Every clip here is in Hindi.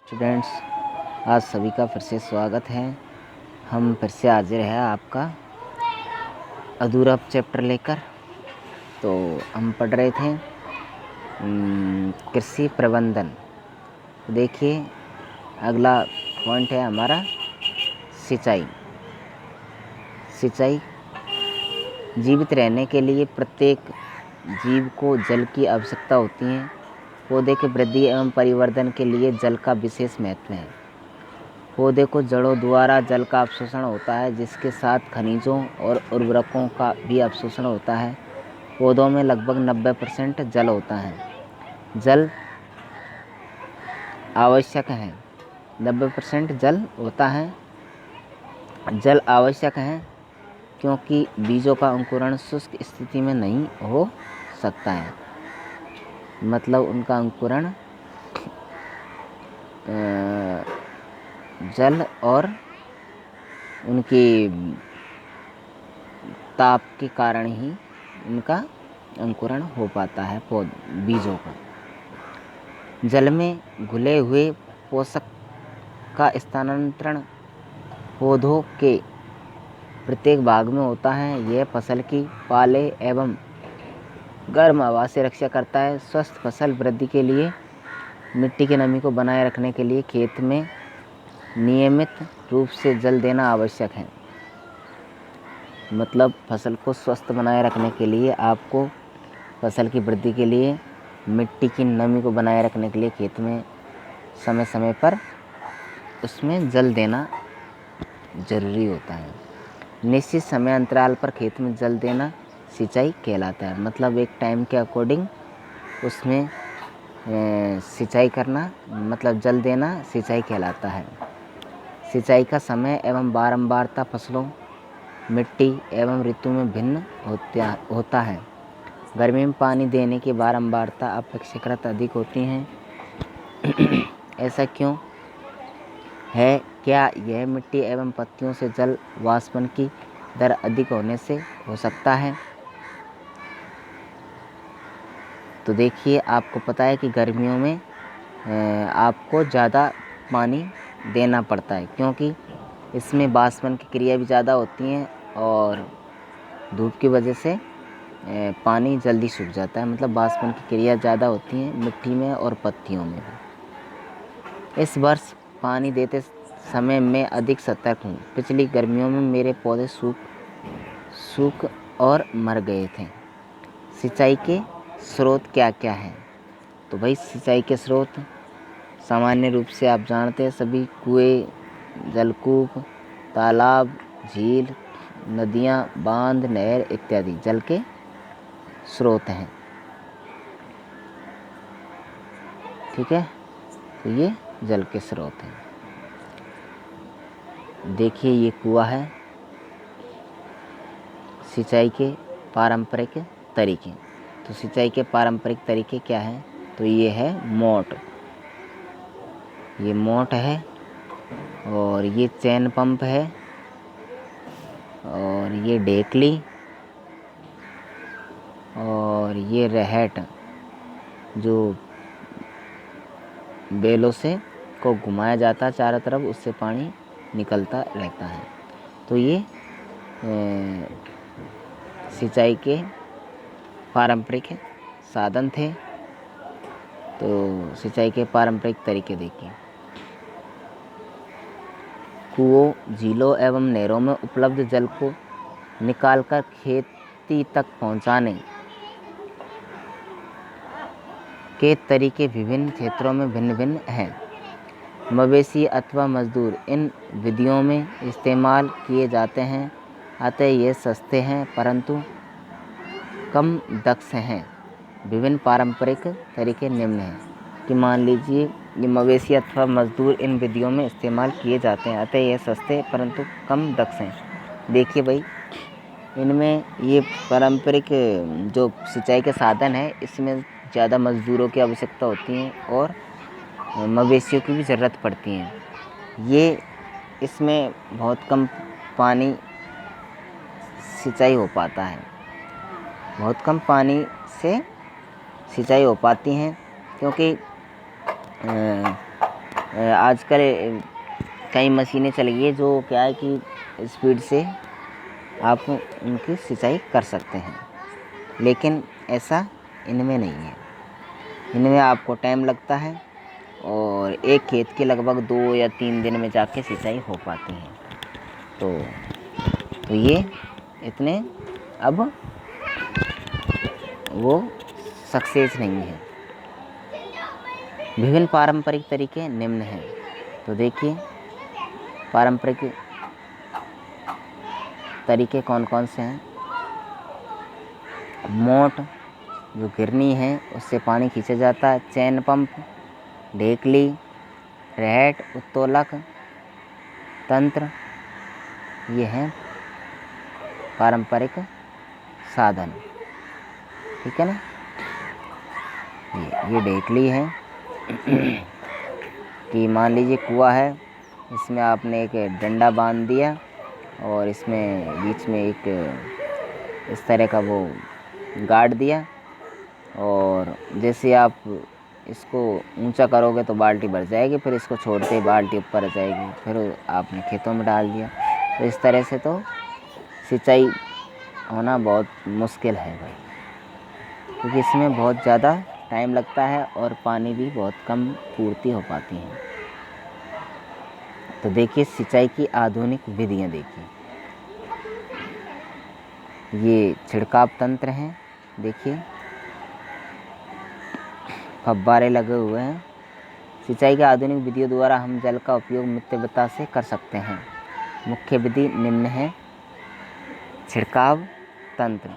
स्टूडेंट्स, आज सभी का फिर से स्वागत है। हम फिर से हाजिर है आपका अधूरा चैप्टर लेकर। तो हम पढ़ रहे थे कृषि प्रबंधन। देखिए, अगला पॉइंट है हमारा सिंचाई। सिंचाई जीवित रहने के लिए प्रत्येक जीव को जल की आवश्यकता होती है। पौधे की वृद्धि एवं परिवर्धन के लिए जल का विशेष महत्व है। पौधे को जड़ों द्वारा जल का अवशोषण होता है, जिसके साथ खनिजों और उर्वरकों का भी अवशोषण होता है। पौधों में लगभग 90% जल होता है। जल आवश्यक है। 90% जल होता है। जल आवश्यक है क्योंकि बीजों का अंकुरण शुष्क स्थिति में नहीं हो सकता है। मतलब उनका अंकुरण जल और उनकी ताप के कारण ही उनका अंकुरण हो पाता है बीजों का। जल में घुले हुए पोषक का स्थानांतरण पौधों के प्रत्येक भाग में होता है। यह फसल की पाले एवं गर्म हवा से रक्षा करता है। स्वस्थ फसल वृद्धि के लिए मिट्टी की नमी को बनाए रखने के लिए खेत में नियमित रूप से जल देना आवश्यक है। मतलब फसल को स्वस्थ बनाए रखने के लिए आपको फसल की वृद्धि के लिए मिट्टी की नमी को बनाए रखने के लिए खेत में समय समय पर उसमें जल देना ज़रूरी होता है। निश्चित समय अंतराल पर खेत में जल देना सिंचाई कहलाता है। मतलब एक टाइम के अकॉर्डिंग उसमें सिंचाई करना, मतलब जल देना सिंचाई कहलाता है। सिंचाई का समय एवं बारंबारता फसलों, मिट्टी एवं ऋतु में भिन्न होता है। गर्मी में पानी देने की बारंबारता अपेक्षाकृत अधिक होती है। ऐसा क्यों है? क्या यह मिट्टी एवं पत्तियों से जल वाष्पन की दर अधिक होने से हो सकता है? तो देखिए, आपको पता है कि गर्मियों में आपको ज़्यादा पानी देना पड़ता है, क्योंकि इसमें वाष्पन की क्रिया भी ज़्यादा होती है और धूप की वजह से पानी जल्दी सूख जाता है। मतलब वाष्पन की क्रिया ज़्यादा होती है मिट्टी में और पत्तियों में भी। इस वर्ष पानी देते समय मैं अधिक सतर्क हूँ। पिछली गर्मियों में मेरे पौधे सूख और मर गए थे। सिंचाई के स्रोत क्या क्या हैं? तो भाई, सिंचाई के स्रोत सामान्य रूप से आप जानते हैं सभी, कुएं, जलकूप, तालाब, झील, नदियाँ, बांध, नहर इत्यादि जल के स्रोत हैं। ठीक है, तो ये जल के स्रोत हैं। देखिए, ये कुआं है। सिंचाई के पारंपरिक तरीके। तो सिंचाई के पारंपरिक तरीके क्या हैं? तो ये है मोट। ये मोट है और ये चैन पंप है और ये ढेकली और ये रहट, जो बेलों से को घुमाया जाता है चारों तरफ, उससे पानी निकलता रहता है। तो ये सिंचाई के पारंपरिक साधन थे। तो सिंचाई के पारंपरिक तरीके देखिए। कुओं, झीलों एवं नहरों में उपलब्ध जल को निकालकर खेती तक पहुंचाने के तरीके विभिन्न क्षेत्रों में भिन्न भिन्न हैं। मवेशी अथवा मजदूर इन विधियों में इस्तेमाल किए जाते हैं, अतः ये सस्ते हैं परंतु कम दक्ष हैं। विभिन्न पारंपरिक तरीके निम्न हैं कि मान लीजिए ये मवेशी अथवा मजदूर इन विधियों में इस्तेमाल किए जाते हैं, अतः ये सस्ते परंतु कम दक्ष हैं। देखिए भाई, इनमें ये पारंपरिक जो सिंचाई के साधन है, इसमें ज़्यादा मजदूरों की आवश्यकता होती है और मवेशियों की भी ज़रूरत पड़ती है। ये इसमें बहुत कम पानी सिंचाई हो पाता है। बहुत कम पानी से सिंचाई हो पाती हैं, क्योंकि आजकल कई मशीनें चल गई है जो क्या है कि स्पीड से आप उनकी सिंचाई कर सकते हैं, लेकिन ऐसा इनमें नहीं है। इनमें आपको टाइम लगता है और एक खेत के लगभग 2 या 3 दिन में जाके सिंचाई हो पाती है। तो ये इतने अब वो सक्सेस नहीं है। विभिन्न पारंपरिक तरीके निम्न हैं। तो देखिए पारंपरिक तरीके कौन कौन से हैं। मोट जो गिरनी है उससे पानी खींचा जाता है, चैन पंप, ढेकली, रहट, उत्तोलक तंत्र, ये हैं पारंपरिक साधन। ठीक है ना। ये ढेकली है कि मान लीजिए कुआं है, इसमें आपने एक डंडा बांध दिया और इसमें बीच में एक इस तरह का वो गाड़ दिया, और जैसे आप इसको ऊंचा करोगे तो बाल्टी भर जाएगी, फिर इसको छोड़ते ही बाल्टी ऊपर आ जाएगी, फिर आपने खेतों में डाल दिया। तो इस तरह से तो सिंचाई होना बहुत मुश्किल है भाई, क्योंकि इसमें बहुत ज़्यादा टाइम लगता है और पानी भी बहुत कम पूर्ति हो पाती है। तो देखिए सिंचाई की आधुनिक विधियां देखिए। ये छिड़काव तंत्र हैं, देखिए फव्वारे लगे हुए हैं। सिंचाई की आधुनिक विधियों द्वारा हम जल का उपयोग मितव्ययता से कर सकते हैं। मुख्य विधि निम्न है। छिड़काव तंत्र,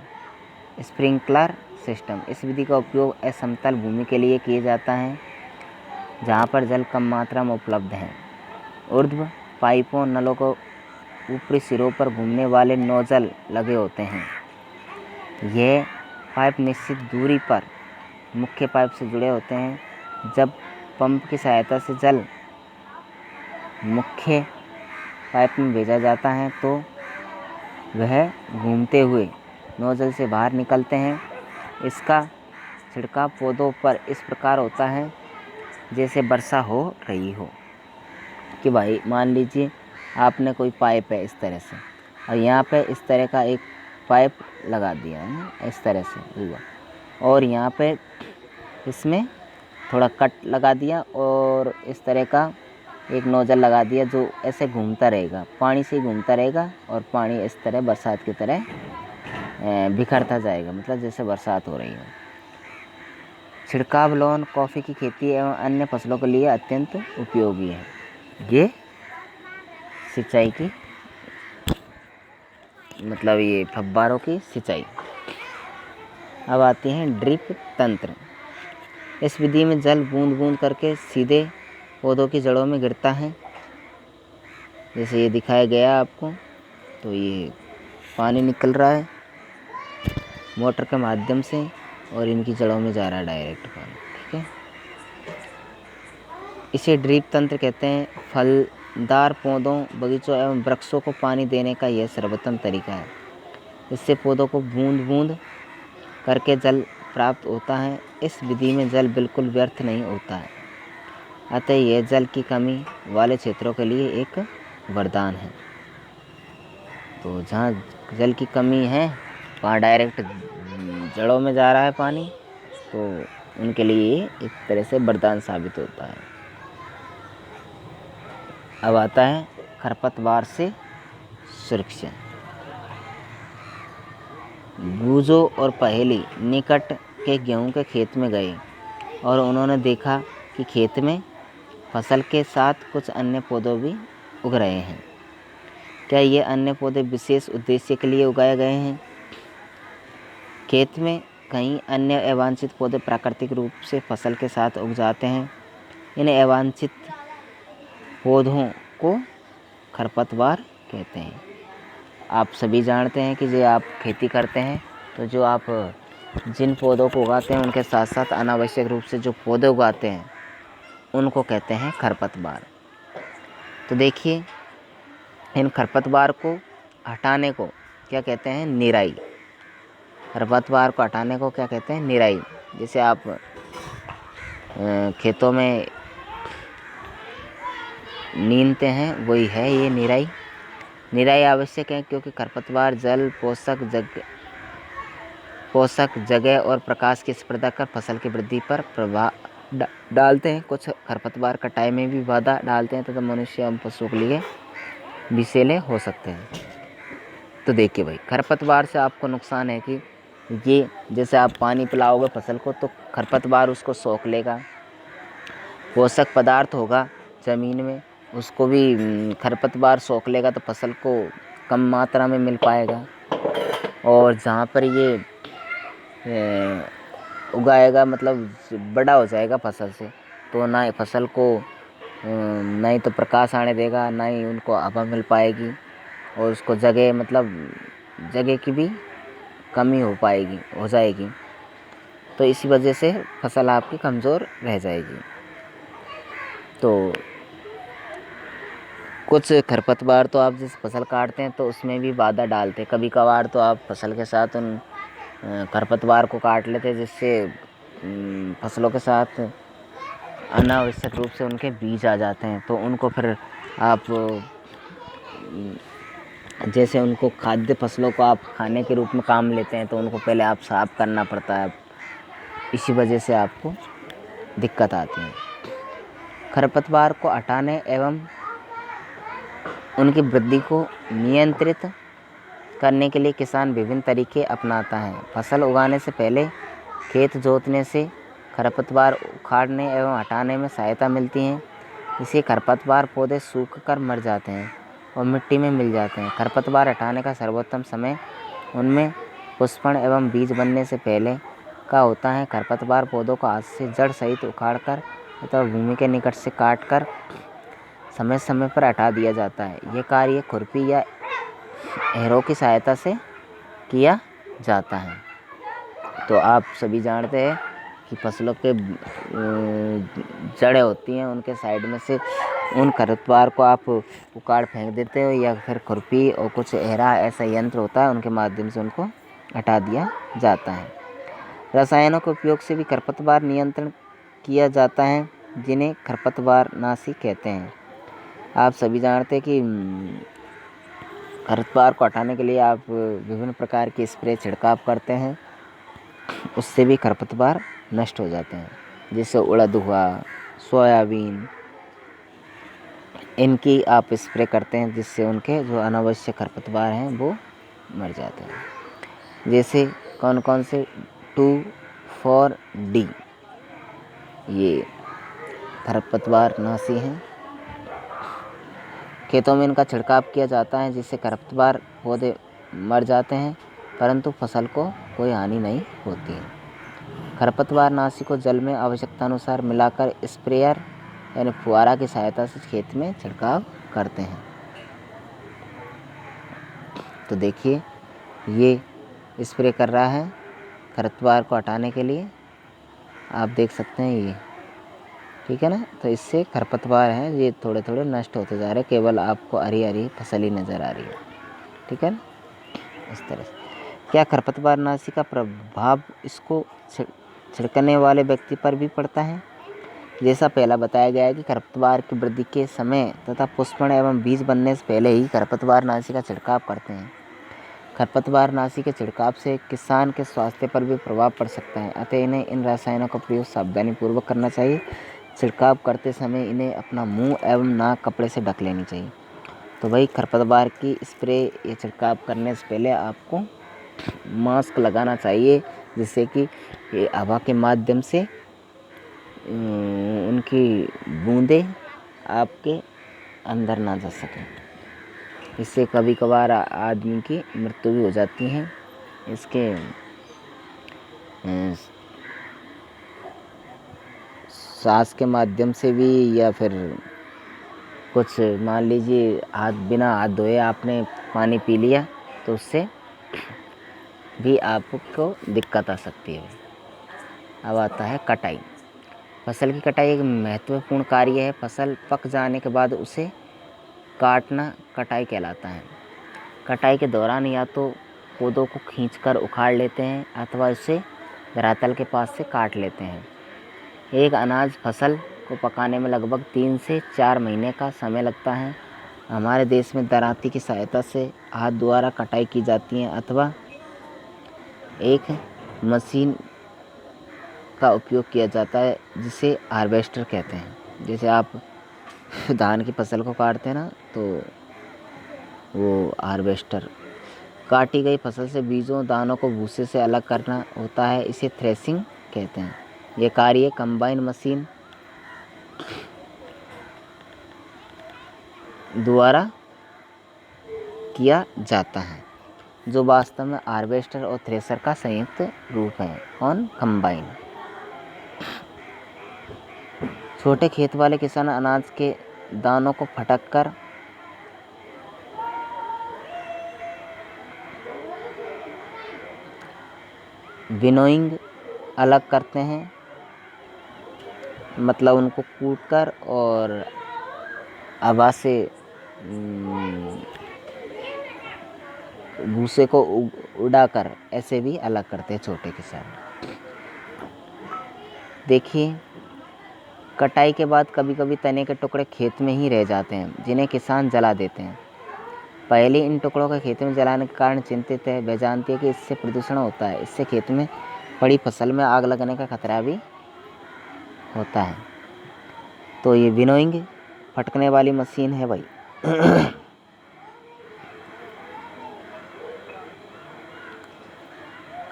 स्प्रिंकलर सिस्टम। इस विधि का उपयोग असमतल भूमि के लिए किया जाता है जहाँ पर जल कम मात्रा में उपलब्ध है। ऊर्ध्व पाइपों, नलों को ऊपरी सिरों पर घूमने वाले नोजल लगे होते हैं। यह पाइप निश्चित दूरी पर मुख्य पाइप से जुड़े होते हैं। जब पंप की सहायता से जल मुख्य पाइप में भेजा जाता है तो वह घूमते हुए नोजल से बाहर निकलते हैं। इसका छिड़काव पौधों पर इस प्रकार होता है जैसे वर्षा हो रही हो। कि भाई मान लीजिए आपने कोई पाइप है इस तरह से, और यहाँ पे इस तरह का एक पाइप लगा दिया है ना, इस तरह से हुआ, और यहाँ पे इसमें थोड़ा कट लगा दिया और इस तरह का एक नोजल लगा दिया जो ऐसे घूमता रहेगा, पानी से ही घूमता रहेगा, और पानी इस तरह बरसात की तरह बिखरता जाएगा, मतलब जैसे बरसात हो रही है। छिड़काव लॉन कॉफ़ी की खेती एवं अन्य फसलों के लिए अत्यंत उपयोगी है। ये सिंचाई की मतलब ये फव्वारों की सिंचाई। अब आते हैं ड्रिप तंत्र। इस विधि में जल बूंद बूंद करके सीधे पौधों की जड़ों में गिरता है, जैसे ये दिखाया गया आपको। तो ये पानी निकल रहा है मोटर के माध्यम से और इनकी जड़ों में जा रहा है डायरेक्ट पानी। ठीक है, इसे ड्रिप तंत्र कहते हैं। फलदार पौधों, बगीचों एवं वृक्षों को पानी देने का यह सर्वोत्तम तरीका है। इससे पौधों को बूंद बूंद करके जल प्राप्त होता है। इस विधि में जल बिल्कुल व्यर्थ नहीं होता है, अतः यह जल की कमी वाले क्षेत्रों के लिए एक वरदान है। तो जहाँ जल की कमी है वहाँ डायरेक्ट जड़ों में जा रहा है पानी, तो उनके लिए एक तरह से वरदान साबित होता है। अब आता है खरपतवार से सुरक्षा। गूंजो और पहेली निकट के गेहूं के खेत में गए और उन्होंने देखा कि खेत में फसल के साथ कुछ अन्य पौधे भी उग रहे हैं। क्या ये अन्य पौधे विशेष उद्देश्य के लिए उगाए गए हैं? खेत में कई अन्य अवांछित पौधे प्राकृतिक रूप से फसल के साथ उग जाते हैं। इन अवांछित पौधों को खरपतवार कहते हैं। आप सभी जानते हैं कि जो आप खेती करते हैं तो जो आप जिन पौधों को उगाते हैं उनके साथ साथ अनावश्यक रूप से जो पौधे उगाते हैं उनको कहते हैं खरपतवार। तो देखिए इन खरपतवार को हटाने को क्या कहते हैं? निराई। खरपतवार को हटाने को क्या कहते हैं? निराई। जैसे आप खेतों में नींदते हैं वही है ये निराई। निराई आवश्यक है क्योंकि खरपतवार जल, पोषक जगह और प्रकाश की स्पर्धा कर फसल की वृद्धि पर प्रभाव डालते हैं। कुछ खरपतवार कटाई में भी बाधा डालते हैं तथा मनुष्य एवं पशुओं के लिए विषैले हो सकते हैं। तो देखिए भाई, खरपतवार से आपको नुकसान है कि ये जैसे आप पानी पिलाओगे फसल को तो खरपतवार उसको सोख लेगा। पोषक पदार्थ होगा ज़मीन में, उसको भी खरपतवार सोख लेगा तो फसल को कम मात्रा में मिल पाएगा। और जहाँ पर ये उगाएगा मतलब बड़ा हो जाएगा फसल से, तो ना फसल को ना ही तो प्रकाश आने देगा, ना ही उनको हवा मिल पाएगी और उसको जगह मतलब जगह की भी कमी हो जाएगी। तो इसी वजह से फसल आपकी कमज़ोर रह जाएगी। तो कुछ खरपतवार तो आप जिस फसल काटते हैं तो उसमें भी बाधा डालते हैं। कभी कभार तो आप फसल के साथ उन खरपतवार को काट लेते हैं, जिससे फसलों के साथ अनावश्यक रूप से उनके बीज आ जाते हैं। तो उनको फिर आप जैसे उनको खाद्य फसलों को आप खाने के रूप में काम लेते हैं तो उनको पहले आप साफ करना पड़ता है। इसी वजह से आपको दिक्कत आती है। खरपतवार को हटाने एवं उनकी वृद्धि को नियंत्रित करने के लिए किसान विभिन्न तरीके अपनाता है। फसल उगाने से पहले खेत जोतने से खरपतवार उखाड़ने एवं हटाने में सहायता मिलती है। इससे खरपतवार पौधे सूख कर मर जाते हैं और मिट्टी में मिल जाते हैं। खरपतवार हटाने का सर्वोत्तम समय उनमें पुष्पण एवं बीज बनने से पहले का होता है। खरपतवार पौधों को हाथ से जड़ सहित उखाड़कर अथवा भूमि के निकट से काटकर समय समय पर हटा दिया जाता है। यह कार्य खुरपी या एरो की सहायता से किया जाता है। तो आप सभी जानते हैं कि फसलों के जड़ें होती हैं, उनके साइड में से उन खरपतवार को आप उखाड़ फेंक देते हो या फिर खुरपी और कुछ एरा ऐसा यंत्र होता है, उनके माध्यम से उनको हटा दिया जाता है। रसायनों के उपयोग से भी खरपतवार नियंत्रण किया जाता है, जिन्हें खरपतवारनाशी कहते हैं। आप सभी जानते हैं कि खरपतवार को हटाने के लिए आप विभिन्न प्रकार के स्प्रे छिड़काव करते हैं, उससे भी खरपतवार नष्ट हो जाते हैं। जैसे उड़द हुआ, सोयाबीन, इनकी आप स्प्रे करते हैं जिससे उनके जो अनावश्यक खरपतवार हैं वो मर जाते हैं। जैसे कौन कौन से 2,4-D ये खरपतवारनाशी हैं। खेतों में इनका छिड़काव किया जाता है जिससे खरपतवार पौधे मर जाते हैं, परंतु फसल को कोई हानि नहीं होती है। खरपतवारनाशी को जल में आवश्यकतानुसार मिलाकर स्प्रेयर यानी फुहारा की सहायता से खेत में छिड़काव करते हैं। तो देखिए, ये स्प्रे कर रहा है खरपतवार को हटाने के लिए, आप देख सकते हैं ये, ठीक है ना। तो इससे खरपतवार हैं ये थोड़े थोड़े नष्ट होते जा रहे हैं, केवल आपको हरी हरी फसल ही नज़र आ रही है, ठीक है ना। इस तरह से क्या खरपतवारनाशी का प्रभाव इसको छिड़कने वाले व्यक्ति पर भी पड़ता है? जैसा पहला बताया गया है कि खरपतवार की वृद्धि के समय तथा पुष्पण एवं बीज बनने से पहले ही खरपतवारनाशी का छिड़काव करते हैं। खरपतवारनाशी के छिड़काव से किसान के स्वास्थ्य पर भी प्रभाव पड़ सकता है, अतः इन्हें इन रसायनों का प्रयोग सावधानीपूर्वक करना चाहिए। छिड़काव करते समय इन्हें अपना मुंह एवं नाक कपड़े से ढक लेनी चाहिए। तो भाई, खरपतवार की स्प्रे या छिड़काव करने से पहले आपको मास्क लगाना चाहिए, जिससे कि ये हवा के माध्यम से उनकी बूंदें आपके अंदर ना जा सकें। इससे कभी कभार आदमी की मृत्यु भी हो जाती है। इसके सांस के माध्यम से भी, या फिर कुछ मान लीजिए बिना हाथ धोए आपने पानी पी लिया तो उससे भी आपको दिक्कत आ सकती है। अब आता है कटाई। फसल की कटाई एक महत्वपूर्ण कार्य है। फसल पक जाने के बाद उसे काटना कटाई कहलाता है। कटाई के दौरान या तो पौधों को खींचकर उखाड़ लेते हैं अथवा उसे धरातल के पास से काट लेते हैं। एक अनाज फसल को पकाने में लगभग 3 से 4 महीने का समय लगता है। हमारे देश में दरांती की सहायता से हाथ द्वारा कटाई की जाती है अथवा एक मशीन का उपयोग किया जाता है जिसे हार्वेस्टर कहते हैं। जैसे आप धान की फसल को काटते हैं ना, तो वो हार्वेस्टर। काटी गई फसल से बीजों दानों को भूसे से अलग करना होता है, इसे थ्रेसिंग कहते हैं। ये कार्य कंबाइन मशीन द्वारा किया जाता है, जो वास्तव में हार्वेस्टर और थ्रेसर का संयुक्त रूप है। कौन? कंबाइन। छोटे खेत वाले किसान अनाज के दानों को फटक कर विनोइंग अलग करते हैं, मतलब उनको कूट कर और हवा से भूसे को उड़ाकर ऐसे भी अलग करते हैं छोटे किसान। देखिए, कटाई के बाद कभी कभी तने के टुकड़े खेत में ही रह जाते हैं, जिन्हें किसान जला देते हैं। पहले इन टुकड़ों को खेत में जलाने के कारण चिंतित है। वह जानती है कि इससे प्रदूषण होता है, इससे खेत में पड़ी फसल में आग लगने का खतरा भी होता है। तो ये विनोइंग फटकने वाली मशीन है भाई।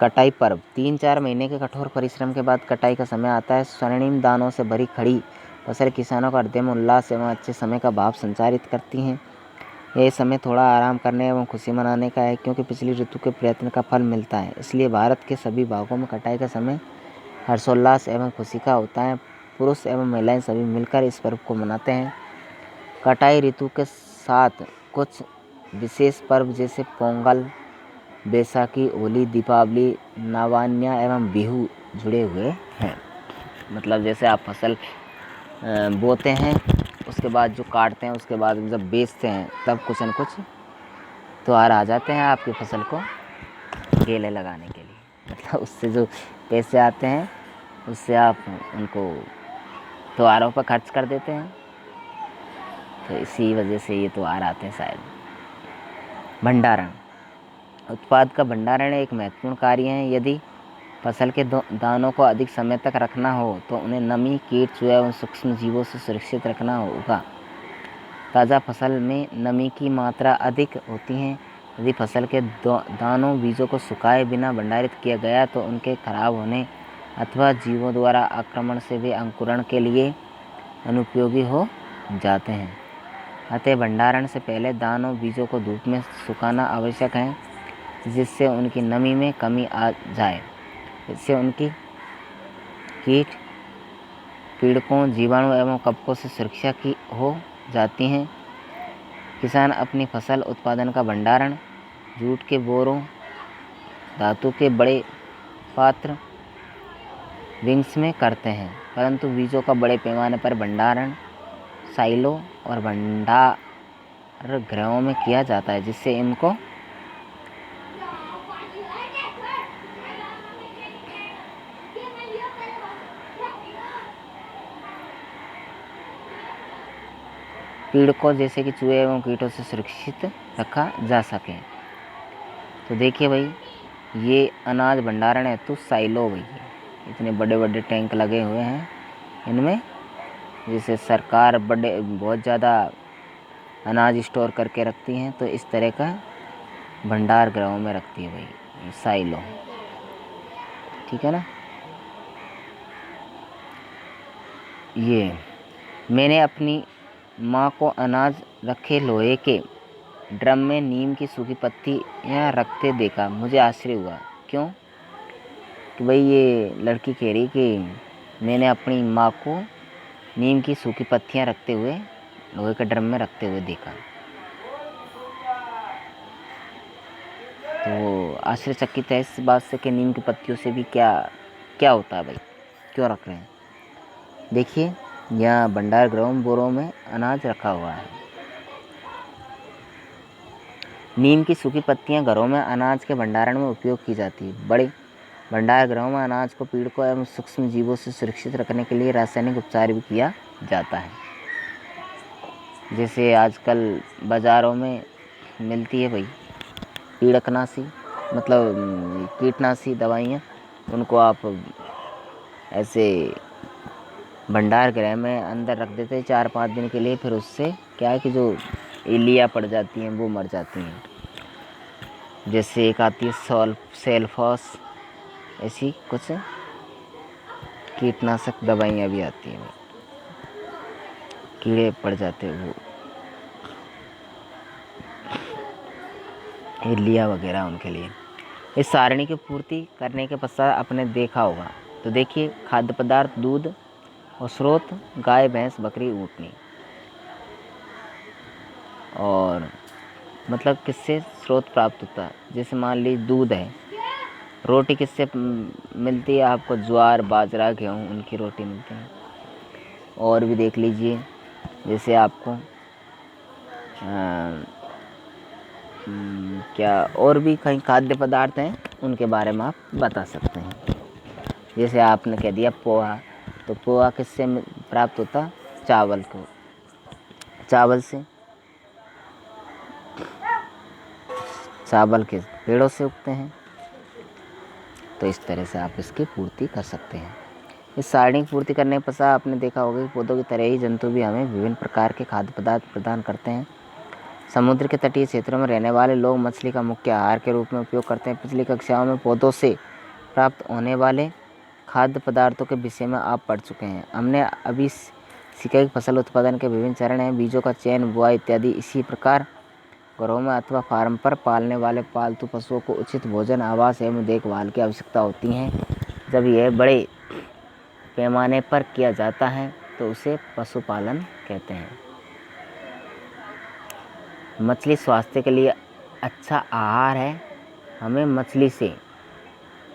कटाई पर्व। 3-4 महीने के कठोर परिश्रम के बाद कटाई का समय आता है। स्वर्णिम दानों से भरी खड़ी फसल किसानों का हृदय में उल्लास एवं अच्छे समय का भाव संचारित करती हैं। यह समय थोड़ा आराम करने एवं खुशी मनाने का है, क्योंकि पिछली ऋतु के प्रयत्न का फल मिलता है। इसलिए भारत के सभी भागों में कटाई का समय हर्षोल्लास एवं खुशी का होता है। पुरुष एवं महिलाएं सभी मिलकर इस पर्व को मनाते हैं। कटाई ऋतु के साथ कुछ विशेष पर्व जैसे पोंगल, बैसाखी, होली, दीपावली, नवान्या एवं बिहू जुड़े हुए हैं। मतलब जैसे आप फसल बोते हैं, उसके बाद जो काटते हैं, उसके बाद जब बेचते हैं, तब कुछ न कुछ त्योहार आ जाते हैं आपकी फसल को गेले लगाने के लिए। मतलब उससे जो पैसे आते हैं, उससे आप उनको त्योहारों पर खर्च कर देते हैं। तो इसी वजह से ये त्योहार आते हैं शायद। भंडारण। उत्पाद का भंडारण एक महत्वपूर्ण कार्य है। यदि फसल के दानों को अधिक समय तक रखना हो तो उन्हें नमी, कीट, चूहे एवं सूक्ष्म जीवों से सुरक्षित रखना होगा। ताज़ा फसल में नमी की मात्रा अधिक होती है। यदि फसल के दानों, बीजों को सुखाए बिना भंडारित किया गया तो उनके खराब होने अथवा जीवों द्वारा आक्रमण से वे अंकुरण के लिए अनुपयोगी हो जाते हैं। अतः भंडारण से पहले दानों, बीजों को धूप में सुखाना आवश्यक है, जिससे उनकी नमी में कमी आ जाए। इससे उनकी कीट, पीड़कों, जीवाणु एवं कवकों से सुरक्षा की हो जाती हैं। किसान अपनी फसल उत्पादन का भंडारण जूट के बोरों, धातु के बड़े पात्र, विंग्स में करते हैं, परंतु बीजों का बड़े पैमाने पर भंडारण साइलो और भंडार गृहों में किया जाता है, जिससे इनको पीड़कों जैसे कि चूहे एवं कीटों से सुरक्षित रखा जा सके। तो देखिए भाई, ये अनाज भंडारण है तो साइलो भाई, इतने बड़े बड़े टैंक लगे हुए हैं इनमें, जैसे सरकार बहुत ज़्यादा अनाज स्टोर करके रखती हैं, तो इस तरह का भंडार गृहों में रखती है भाई साइलो। ठीक है ना। ये मैंने अपनी माँ को अनाज रखे लोहे के ड्रम में नीम की सूखी पत्तियाँ रखते देखा। मुझे आश्चर्य हुआ। क्यों? कि भाई ये लड़की कह रही कि मैंने अपनी माँ को नीम की सूखी पत्तियाँ रखते हुए लोहे के ड्रम में रखते हुए देखा। तो वो आश्चर्यचकित है इस बात से कि नीम की पत्तियों से भी क्या क्या होता है भाई, क्यों रख रहे हैं। देखिए, यहाँ भंडार गृहों बोरों में अनाज रखा हुआ है। नीम की सूखी पत्तियां घरों में अनाज के भंडारण में उपयोग की जाती है। बड़े भंडार गृहों में अनाज को पीड़कों एवं सूक्ष्म जीवों से सुरक्षित रखने के लिए रासायनिक उपचार भी किया जाता है। जैसे आजकल बाज़ारों में मिलती है भाई कीटनाशी, मतलब कीटनाशी दवाइयाँ, उनको आप ऐसे भंडार गृह में अंदर रख देते हैं 4-5 दिन के लिए। फिर उससे क्या है कि जो इलिया पड़ जाती हैं वो मर जाती हैं। जैसे एक आती है सेल्फॉस, ऐसी कुछ कीटनाशक दवाइयाँ भी आती हैं, कीड़े पड़ जाते हैं वो इलिया वगैरह उनके लिए। इस सारणी की पूर्ति करने के पश्चात आपने देखा होगा, तो देखिए खाद्य पदार्थ दूध और स्रोत गाय भैंस बकरी ऊँटनी। और मतलब किससे स्रोत प्राप्त होता है, जैसे मान लीजिए दूध है। रोटी किससे मिलती है आपको, ज्वार बाजरा गेहूँ उनकी रोटी मिलती है। और भी देख लीजिए, जैसे आपको क्या और भी कई खाद्य पदार्थ हैं उनके बारे में आप बता सकते हैं। जैसे आपने कह दिया पोहा, तो पोहा किससे प्राप्त होता, चावल को, चावल से, चावल के पेड़ों से उगते हैं। तो इस तरह से आप इसकी पूर्ति कर सकते हैं। इस सारणी की पूर्ति करने के पश्चात आपने देखा होगा कि पौधों की तरह ही जंतु भी हमें विभिन्न प्रकार के खाद्य पदार्थ प्रदान करते हैं। समुद्र के तटीय क्षेत्रों में रहने वाले लोग मछली का मुख्य आहार के रूप में उपयोग करते हैं। पिछली कक्षाओं में पौधों से प्राप्त होने वाले खाद्य पदार्थों के विषय में आप पढ़ चुके हैं। हमने अभी सीखा कि फसल उत्पादन के विभिन्न चरण हैं, बीजों का चयन, बुआई इत्यादि। इसी प्रकार घरों में अथवा फार्म पर पालने वाले पालतू पशुओं को उचित भोजन, आवास एवं देखभाल की आवश्यकता होती है। जब यह बड़े पैमाने पर किया जाता है तो उसे पशुपालन कहते हैं। मछली स्वास्थ्य के लिए अच्छा आहार है। हमें मछली से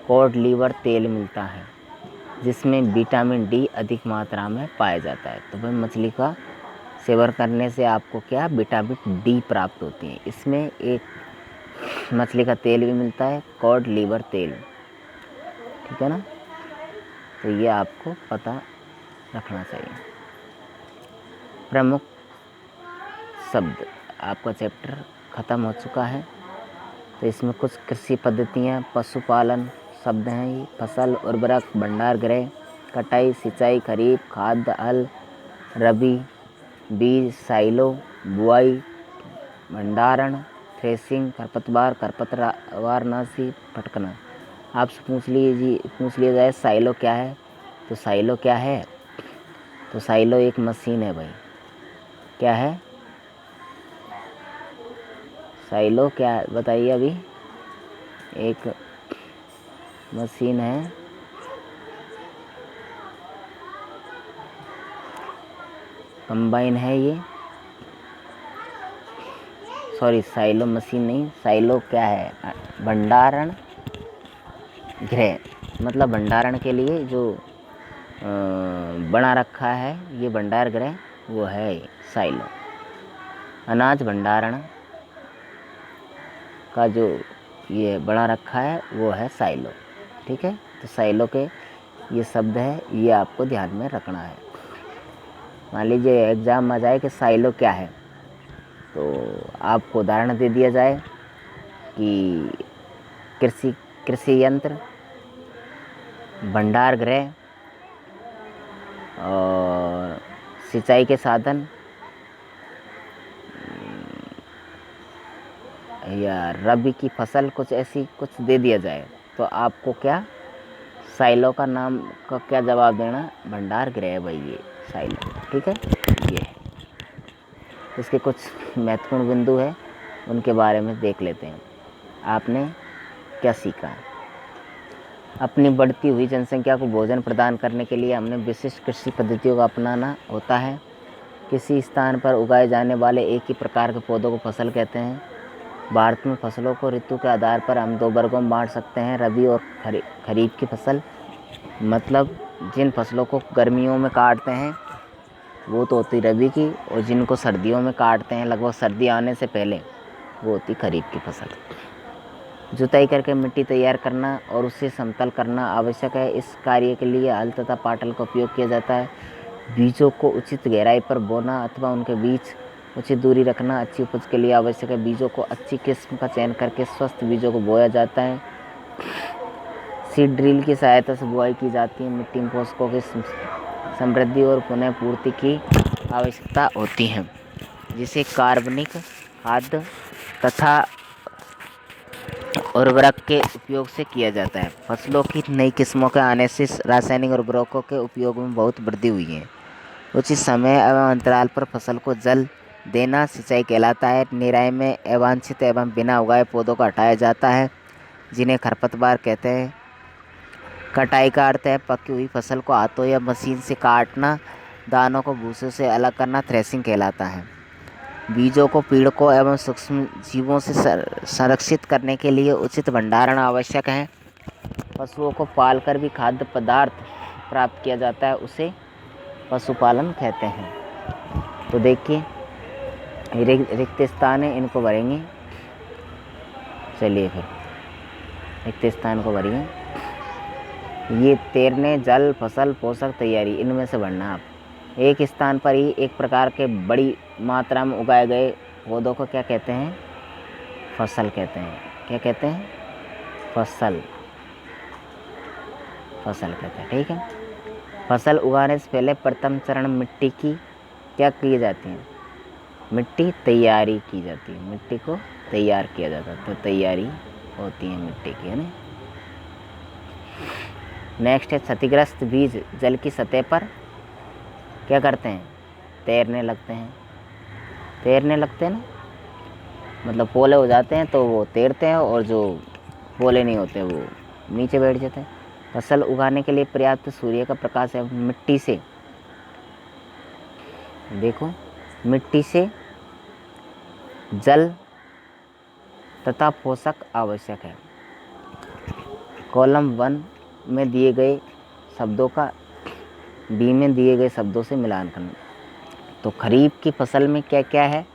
कॉड लिवर तेल मिलता है जिसमें विटामिन डी अधिक मात्रा में पाया जाता है। तो भाई मछली का सेवन करने से आपको क्या, विटामिन डी प्राप्त होती है। इसमें एक मछली का तेल भी मिलता है, कॉड लिवर तेल, ठीक है ना। तो ये आपको पता रखना चाहिए। प्रमुख शब्द, आपका चैप्टर ख़त्म हो चुका है। तो इसमें कुछ कृषि पद्धतियाँ, पशुपालन शब्द हैं ये, फसल, उर्वरक, भंडार गृह, कटाई, सिंचाई, खरीफ, खाद्य, हल, रबी, बीज, साइलो, बुआई, भंडारण, थ्रेसिंग, खरपतवार, खरपतवारनाशी, फटकना। आपसे पूछ लिया जाए साइलो क्या है, तो साइलो क्या है, तो साइलो एक मशीन है भाई। क्या है साइलो, क्या है बताइए। अभी एक मशीन है, कंबाइन है ये, सॉरी साइलो मशीन नहीं, साइलो क्या है, भंडारण गृह, मतलब भंडारण के लिए जो बना रखा है ये भंडार गृह, वो है साइलो। अनाज भंडारण का जो ये बना रखा है वो है साइलो, ठीक है। तो साइलो के ये शब्द है, ये आपको ध्यान में रखना है। मान लीजिए एग्ज़ाम में आ जाए कि साइलो क्या है, तो आपको उदाहरण दे दिया जाए कि कृषि यंत्र, भंडार गृह और सिंचाई के साधन, या रबी की फसल, कुछ ऐसी कुछ दे दिया जाए तो आपको क्या साइलो का नाम का क्या जवाब देना, भंडार गृह भाई ये साइलो, ठीक है। ये है, इसके कुछ महत्वपूर्ण बिंदु है उनके बारे में देख लेते हैं। आपने क्या सीखा है। अपनी बढ़ती हुई जनसंख्या को भोजन प्रदान करने के लिए हमने विशिष्ट कृषि पद्धतियों का अपनाना होता है। किसी स्थान पर उगाए जाने वाले एक ही प्रकार के पौधों को फसल कहते हैं। भारत में फसलों को ऋतु के आधार पर हम 2 वर्गों में बांट सकते हैं, रबी और खरीफ की फसल। मतलब जिन फसलों को गर्मियों में काटते हैं वो तो होती रबी की, और जिनको सर्दियों में काटते हैं लगभग सर्दी आने से पहले, वो होती खरीफ की फसल। जुताई करके मिट्टी तैयार करना और उसे समतल करना आवश्यक है। इस कार्य के लिए हल तथा पाटल का उपयोग किया जाता है। बीजों को उचित गहराई पर बोना अथवा उनके बीच उचित दूरी रखना अच्छी उपज के लिए आवश्यक है। बीजों को अच्छी किस्म का चयन करके स्वस्थ बीजों को बोया जाता है। सीड ड्रिल की सहायता से बुआई की जाती है। मिट्टी में पोषकों की समृद्धि और पुनः पूर्ति की आवश्यकता होती है, जिसे कार्बनिक खाद तथा उर्वरक के उपयोग से किया जाता है। फसलों की नई किस्मों के आने से रासायनिक उर्वरकों के उपयोग में बहुत वृद्धि हुई है। उचित समय एवं अंतराल पर फसल को जल देना सिंचाई कहलाता है। निराई में अवांछित एवं बिना उगाए पौधों को हटाया जाता है, जिन्हें खरपतवार कहते हैं। कटाई का अर्थ है पकी हुई फसल को हाथों या मशीन से काटना। दानों को भूसे से अलग करना थ्रेसिंग कहलाता है। बीजों को पीड़कों एवं सूक्ष्म जीवों से संरक्षित करने के लिए उचित भंडारण आवश्यक है। पशुओं को पालकर भी खाद्य पदार्थ प्राप्त किया जाता है, उसे पशुपालन कहते हैं। तो देखिए रिक्त स्थान है, इनको भरेंगे। चलिए फिर रिक्त स्थान को भरिए। ये तैरने, जल, फसल, पोषक, तैयारी, इनमें से भरना आप। एक स्थान पर ही एक प्रकार के बड़ी मात्रा में उगाए गए पौधों को क्या कहते हैं? फसल कहते हैं। क्या कहते हैं? फसल कहते हैं। ठीक है। फसल उगाने से पहले प्रथम चरण मिट्टी की क्या की जाती है? मिट्टी तैयारी की जाती है। मिट्टी को तैयार किया जाता है, तो तैयारी होती है मिट्टी की, है ना। नेक्स्ट है क्षतिग्रस्त बीज जल की सतह पर क्या करते हैं? तैरने लगते हैं। तैरने लगते हैं ना, मतलब पोले हो जाते हैं तो वो तैरते हैं, और जो पोले नहीं होते वो नीचे बैठ जाते हैं। फसल उगाने के लिए पर्याप्त सूर्य का प्रकाश है। मिट्टी से देखो, मिट्टी से जल तथा पोषक आवश्यक है। कॉलम 1 में दिए गए शब्दों का बी में दिए गए शब्दों से मिलान करना। तो खरीफ की फसल में क्या क्या है?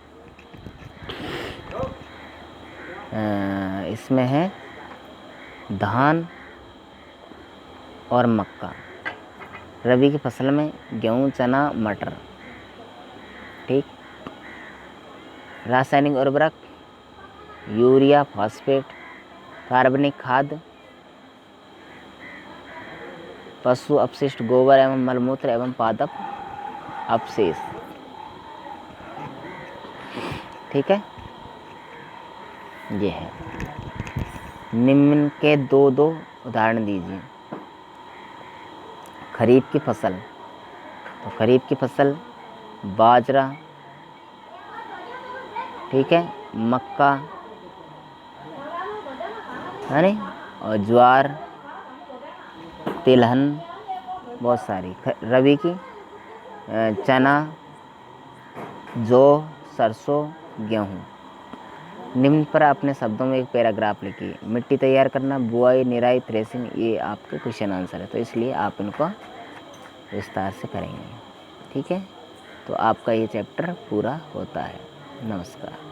इसमें है धान और मक्का। रबी की फसल में गेहूँ, चना, मटर। ठीक। रासायनिक उर्वरक यूरिया, फॉस्फेट, कार्बनिक खाद, पशु अपशिष्ट, गोबर एवं मलमूत्र एवं पादप अवशेष। ठीक है। ये है। निम्न के दो उदाहरण दीजिए। खरीफ की फसल, तो खरीफ की फसल बाजरा, ठीक है, मक्का, है नहीं, और ज्वार, तिलहन, बहुत सारी। रबी की चना, जौ, सरसों, गेहूँ। निम्न पर अपने शब्दों में एक पैराग्राफ लिखिए। मिट्टी तैयार करना, बुआई, निराई, थ्रेसिंग, ये आपके क्वेश्चन आंसर है, तो इसलिए आप इनको विस्तार से करेंगे। ठीक है। तो आपका ये चैप्टर पूरा होता है। नमस्कार।